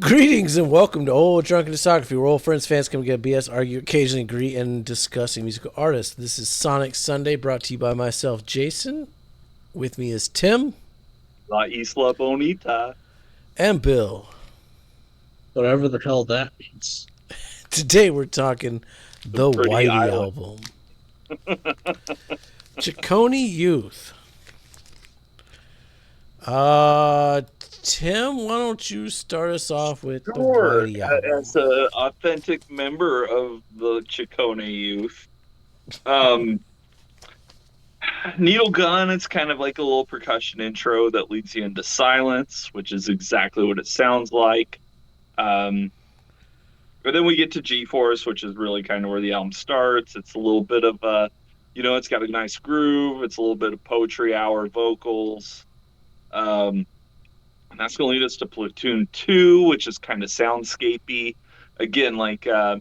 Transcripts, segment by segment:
Greetings and welcome to Old Drunken Discography, where old friends, fans come together, BS, argue, occasionally agree, and discuss a musical artist. This is Sonic Sunday, brought to you by myself, Jason. With me is Tim La Isla Bonita. and Bill. Whatever the hell that means. Today we're talking The the Pretty Whitey Island. Album. Ciccone Youth. Tim, why don't you start us off with the Sure. Whitey Album? As an authentic member of the Ciccone youth, um, Needle Gun, it's kind of like a little percussion intro that leads you into silence, which is exactly what it sounds like. But then we get to G-Force, which is really kind of where the album starts. It's a little bit of it's got a nice groove. It's a little bit of poetry hour vocals. And that's going to lead us to Platoon 2, which is kind of soundscapey. Again, go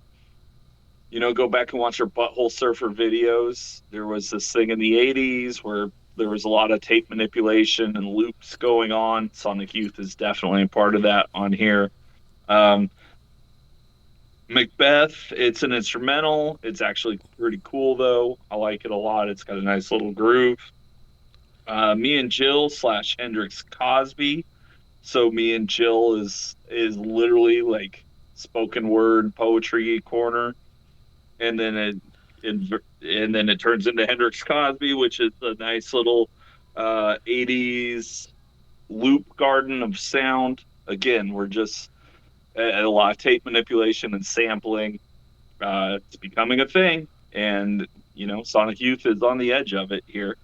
back and watch our Butthole Surfer videos. There was this thing in the 80s where there was a lot of tape manipulation and loops going on. Sonic Youth is definitely a part of that on here. Macbeth, it's an instrumental. It's actually pretty cool, though. I like it a lot. It's got a nice little groove. Me and Jill / Hendrix Cosby. So Me and Jill is literally like spoken word poetry corner, and then it turns into Hendrix Cosby, which is a nice little 80s loop garden of sound. Again, we're just a lot of tape manipulation and sampling. It's becoming a thing, and Sonic Youth is on the edge of it here.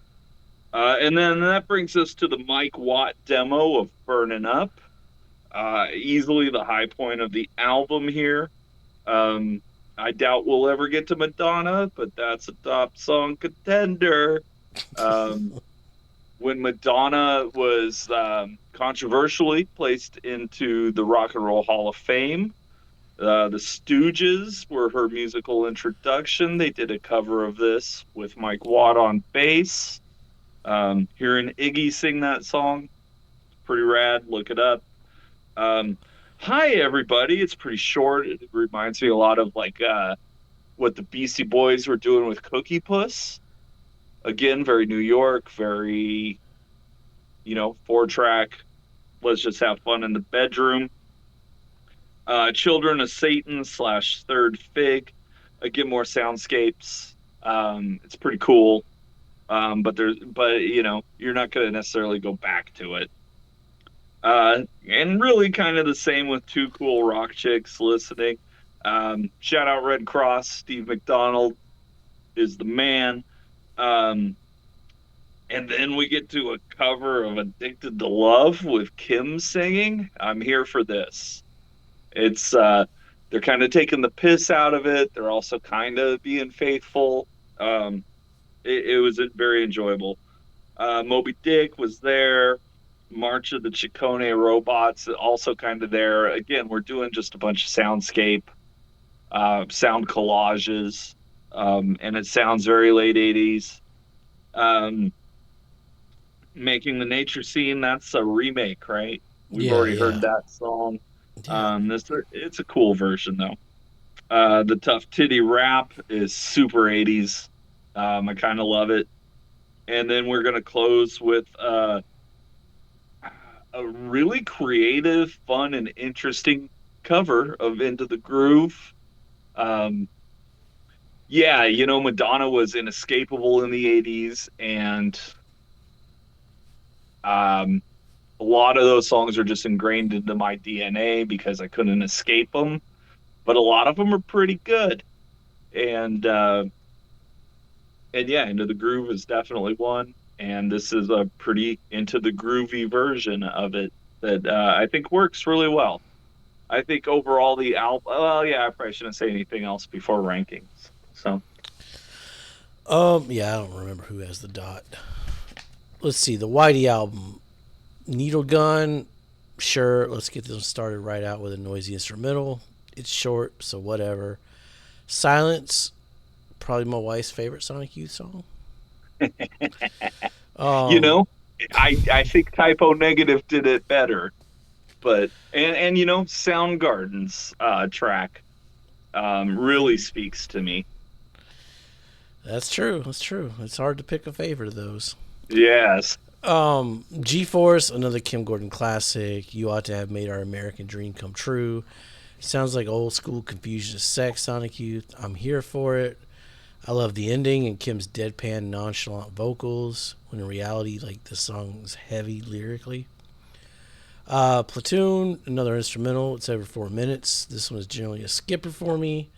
And then that brings us to the Mike Watt demo of Burnin' Up. Easily the high point of the album here. I doubt we'll ever get to Madonna, but that's a top song contender. When Madonna was controversially placed into the Rock and Roll Hall of Fame, the Stooges were her musical introduction. They did a cover of this with Mike Watt on bass. Hearing Iggy sing that song, pretty rad. Look it up. Hi everybody. It's pretty short. It reminds me a lot of what the Beastie Boys were doing with Cookie Puss. Again, very New York, very 4-track. Let's just have fun in the bedroom. Children of Satan / Third Fig. Again, more soundscapes. It's pretty cool. But you're not going to necessarily go back to it. And really kind of the same with Two Cool Rock Chicks listening. Shout out Red Cross. Steve McDonald is the man. And then we get to a cover of Addicted to Love with Kim singing. I'm here for this. It's they're kind of taking the piss out of it. They're also kind of being faithful. It was very enjoyable. Moby Dick was there. March of the Ciccone Robots also kind of there. Again, we're doing just a bunch of soundscape, sound collages, and it sounds very late 80s. Making the Nature Scene, that's a remake, right? We've already heard that song. Yeah. It's a cool version, though. The Tough Titty Rap is super 80s. I kind of love it. And then we're going to close with a really creative, fun, and interesting cover of Into the Groove. Madonna was inescapable in the 80s, and a lot of those songs are just ingrained into my DNA because I couldn't escape them. But a lot of them are pretty good. And Into the Groove is definitely one. And this is a pretty into the groovy version of it that I think works really well. I think overall the album, I probably shouldn't say anything else before rankings. So, I don't remember who has the dot. Let's see, the Whitey Album. Needle Gun, sure, let's get this started right out with a noisy instrumental. It's short, so whatever. Silence, probably my wife's favorite Sonic Youth song. I think Typo Negative did it better. But and Soundgarden's track really speaks to me. That's true. That's true. It's hard to pick a favorite of those. Yes. G-Force, another Kim Gordon classic. You ought to have made our American dream come true. Sounds like old school Confusion of Sex, Sonic Youth. I'm here for it. I love the ending and Kim's deadpan, nonchalant vocals. When in reality, like the song's heavy lyrically. Platoon, another instrumental. It's over 4 minutes. This one is generally a skipper for me.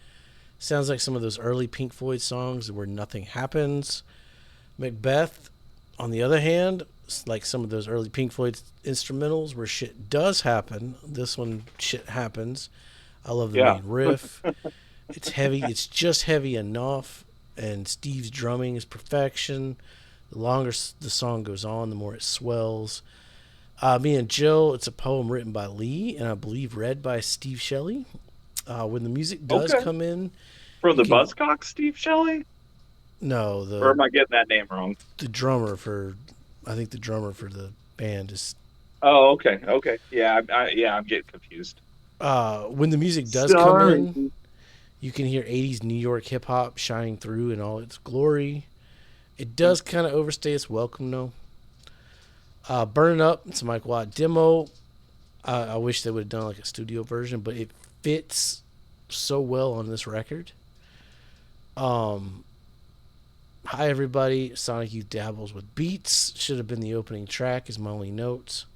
Sounds like some of those early Pink Floyd songs where nothing happens. Macbeth, on the other hand, like some of those early Pink Floyd instrumentals where shit does happen. This one, shit happens. I love the main riff. It's heavy. It's just heavy enough. And Steve's drumming is perfection. The longer the song goes on, the more it swells. Me and Jill, it's a poem written by Lee and I believe read by Steve Shelley. When the music does come in. From the Buzzcocks, Steve Shelley? No, or am I getting that name wrong? The drummer for the band is. Oh, okay. Yeah, I'm getting confused. When the music does come in, you can hear 80s New York hip hop shining through in all its glory. It does kind of overstay its welcome, though. Burn It Up, it's a Mike Watt demo. I wish they would have done like a studio version, but it fits so well on this record. Hi everybody, Sonic Youth dabbles with beats. Should have been the opening track is my only notes.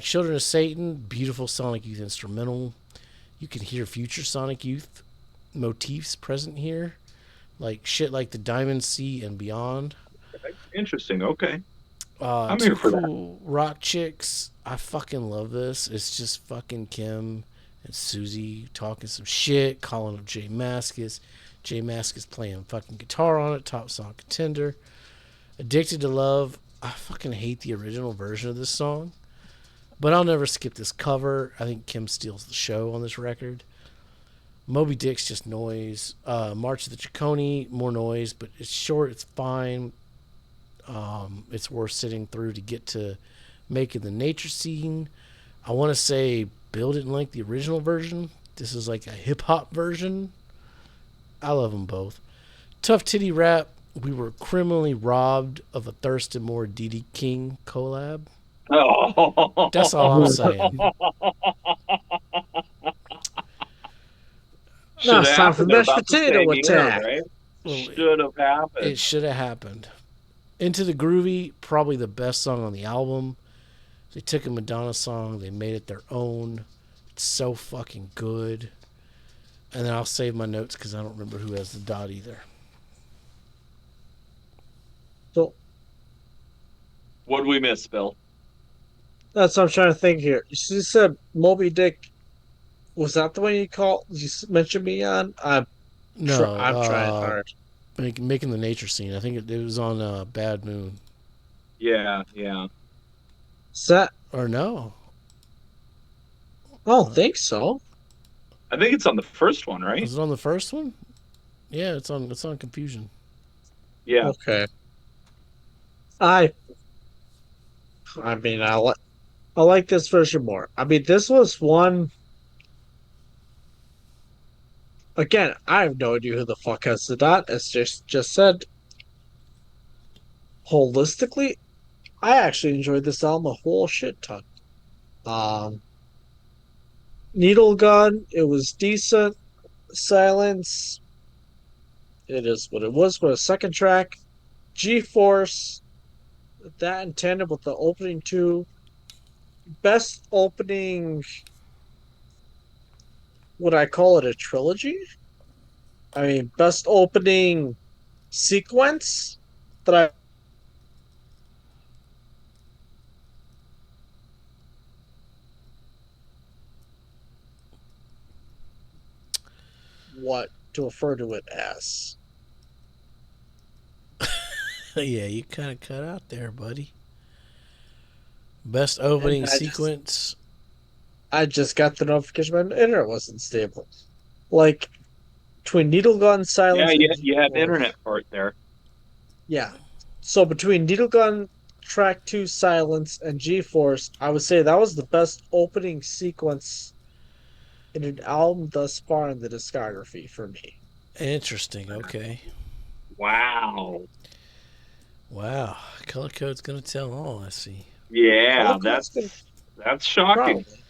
Children of Satan, beautiful Sonic Youth instrumental. You can hear future Sonic Youth motifs present here, like shit like the Diamond Sea and Beyond. Interesting. Okay. I'm here for that. Rock Chicks, I fucking love this. It's just fucking Kim and Susie talking some shit, calling up Jay Mascis. Jay Mascis playing fucking guitar on it, top song contender. Addicted to Love, I fucking hate the original version of this song, but I'll never skip this cover. I think Kim steals the show on this record. Moby Dick's just noise. March of the Chacony, more noise, but it's short, it's fine. It's worth sitting through to get to Making the Nature Scene. I want to say Bill didn't like the original version. This is like a hip-hop version. I love them both. Tough Titty Rap, we were criminally robbed of a Thurston Moore D.D. King collab. Oh. That's all I'm saying. Now it's time for mashed potato attack. Right? Should have happened. It should have happened. Into the Groovy, probably the best song on the album. They took a Madonna song, they made it their own. It's so fucking good. And then I'll save my notes because I don't remember who has the dot either. So, what did we miss, Bill? That's what I'm trying to think here. You said Moby Dick. Was that the one you mentioned me on? I'm trying hard. Making the Nature Scene. I think it was on Bad Moon. Yeah. Is that or no? I don't think so. I think it's on the first one, right? Is it on the first one? Yeah, it's on Confusion. Yeah. Okay. I mean, I like this version more. I mean, this was one. Again, I have no idea who the fuck has the dot. As just said. Holistically, I actually enjoyed this album a whole shit ton. Needle Gun, it was decent. Silence, it is what it was. But a second track, G-Force, that intended with the opening two. Best opening, would I call it a trilogy? I mean, best opening sequence that I what to refer to it as. Yeah, you kind of cut out there, buddy. Best opening sequence. I just got the notification my internet wasn't stable. Like, between Needle Gun, Silence... Yeah, you had the internet part there. Yeah. So between Needle Gun, Track 2 Silence and G-Force, I would say that was the best opening sequence in an album thus far in the discography for me. Interesting. Okay. Wow. Wow. Color code's gonna tell all. I see. Yeah, Color Code's good, that's shocking. probably.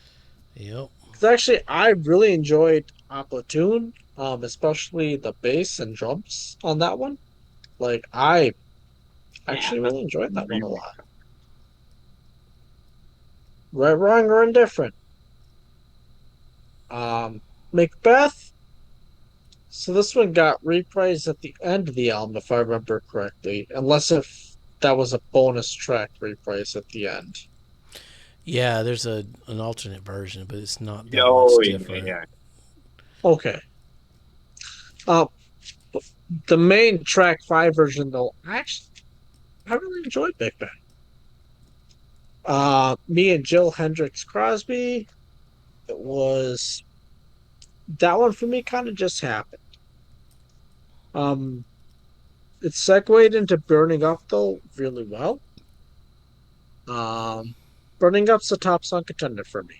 Yep. Because actually, I really enjoyed Platoon, especially the bass and drums on that one. Like, I Yeah, actually that's really enjoyed that one a really lot. Right, wrong, or indifferent. Macbeth. So this one got reprised at the end of the album, if I remember correctly, unless if that was a bonus track reprise at the end. Yeah, there's an alternate version, but it's not that much oh different. yeah. Okay. Uh, the main track 5 version, though, I really enjoyed Big Bang. Me and Jill Hendrix Crosby. It was that one for me kind of just happened. Um, it segued into Burning Up though really well. Um, Burning Up's the top song contender for me.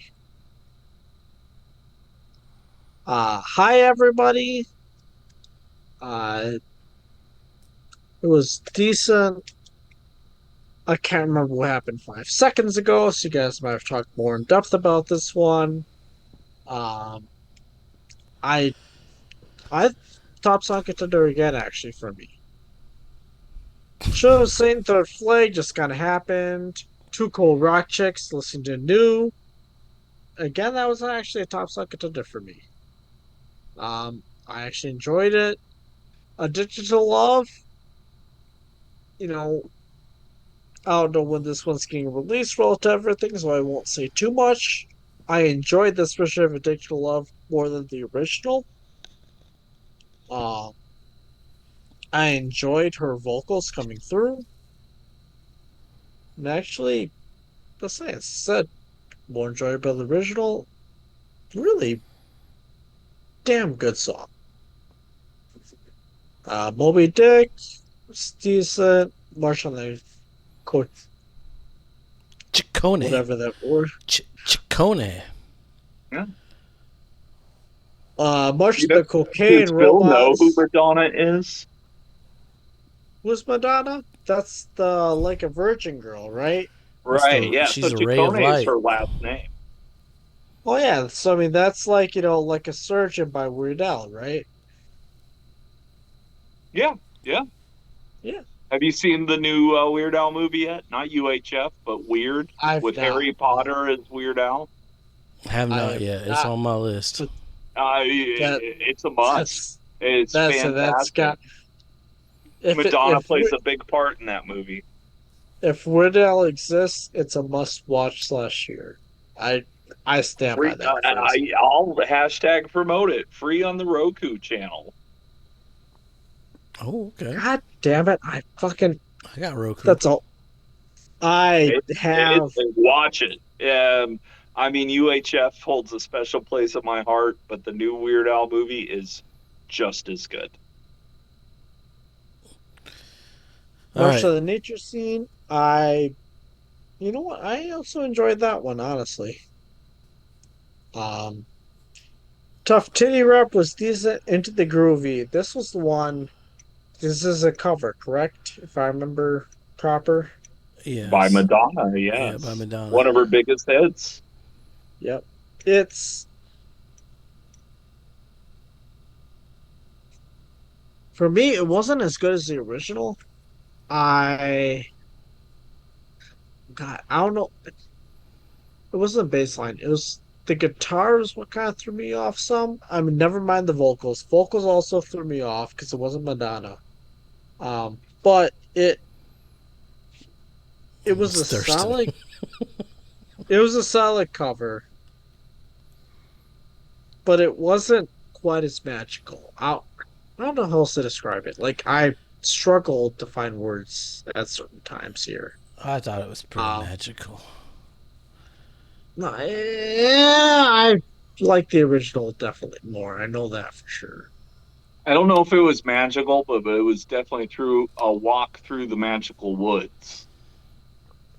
Hi everybody. Uh, it was decent. I can't remember what happened 5 seconds ago, so you guys might have talked more in depth about this one. Um, I I top song contender again actually for me. Show Saint Third Flag just kind of happened. Two Cold Rock Chicks listening to New. Again, that was actually a top song contender for me. I actually enjoyed it. A Digital Love, you know, I don't know when this one's getting released relative to everything, so I won't say too much. I enjoyed this version of A Digital Love more than the original. Um, I enjoyed her vocals coming through. And actually, the science said more enjoyable than the original. Really damn good song. Moby Dick, it's decent. March on the Court, Chicone. whatever that word. Chicone. Yeah. March You of know, the Cocaine does Phil know who Robots. Madonna is? Who's Madonna? That's the Like a Virgin girl, right? Right, yeah. So She's a ray of Ciccone is light. her last name. Oh yeah, so I mean that's like like a Surgeon by Weird Al, right? Yeah, yeah. Yeah, Have you seen the new Weird Al movie yet? Not UHF, but Weird I've with not. Harry Potter as Weird Al. Have I not have yet. It's not. on my list. But that It's a must. that's It's that's fantastic. got if it Madonna plays a big part in that movie. if Weird Al exists, it's a must watch slash hear. I I stand by Free, that phrase. I'll hashtag promote it. Free on the Roku channel. Oh, okay. God damn it! I got Roku. That's all. I have. Watch it. I mean, UHF holds a special place in my heart, but the new Weird Al movie is just as good. All March right. of the Nature Scene. You know what? I also enjoyed that one, honestly. Um, Tough Titty Rep was decent. Into the Groovy. This was the one. This is a cover, correct? If I remember proper. By Yes. Madonna, Yeah, by yes. Madonna. One of her biggest hits. Yep. It's for me. It wasn't as good as the original. I God, I don't know. It wasn't the bass line. It was the guitars what kind of threw me off some. I mean, never mind the vocals. Vocals also threw me off because it wasn't Madonna. But it was It's a Thurston. solid cover, but it wasn't quite as magical. I don't know how else to describe it. Like I struggled to find words at certain times here. I thought it was pretty Um, magical. no, I like the original definitely more. I know that for sure. I don't know if it was magical, but it was definitely through a walk through the magical woods.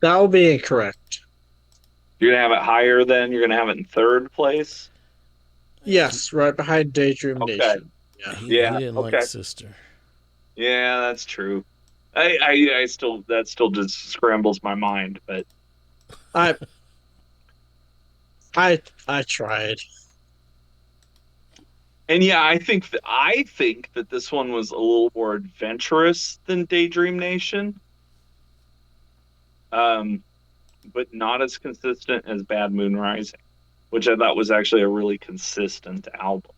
That will be incorrect. You're gonna have it higher than you're gonna have it in third place. Yes, right behind Daydream Okay. Nation. Yeah. He didn't like Sister. Yeah, that's true. I still that still just scrambles my mind, but I tried. and yeah, I think that this one was a little more adventurous than Daydream Nation. But not as consistent as Bad Moon Rising, which I thought was actually a really consistent album.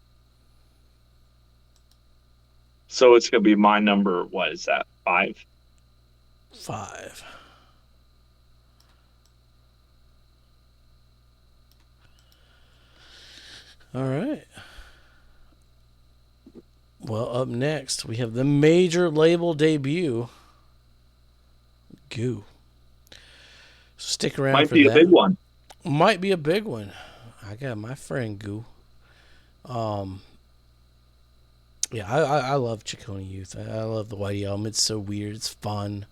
So it's gonna be my number. What is that? 5? 5. All right. Well, up next, we have the major label debut, Goo. Stick around Might for be that. a big one. Might be a big one. I got my friend Goo. Yeah, I love Chicone Youth. I love the Whitey Album. It's so weird. It's fun.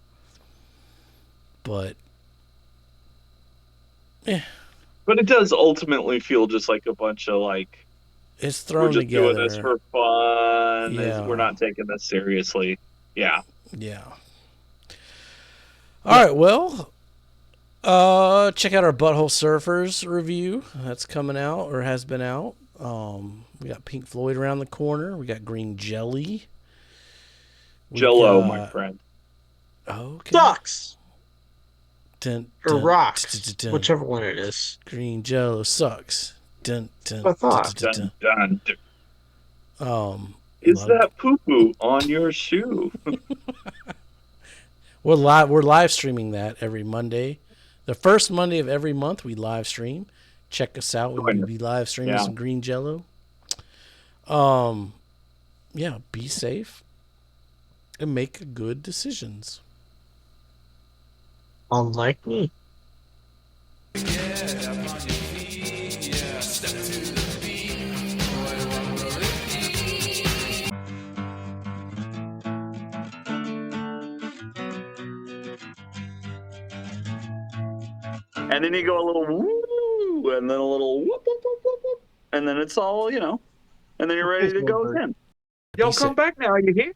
But, But it does ultimately feel just like a bunch of like, it's we're thrown just together. doing this for fun. Yeah. We're not taking this seriously. Yeah. Yeah. All right, well, check out our Butthole Surfers review. That's coming out or has been out. We got Pink Floyd around the corner. We got Green Jelly. Jello, my friend. Okay. Sucks. Dun, Or dun, rocks. dun, dun, dun. Whichever one it is. Green Jello sucks. Dun, dun, I thought. dun, dun, Dun, dun, dun. Is that poo-poo on your shoe? We're live streaming that every Monday. The first Monday of every month we live stream. Check us out. We'll be live streaming some Green Jello. Yeah, be safe and make good decisions. Unlike me. And then you go a little woo, and then a little whoop, whoop, whoop, whoop, whoop, and then it's all, and then you're ready to go again. Y'all come back now, you hear?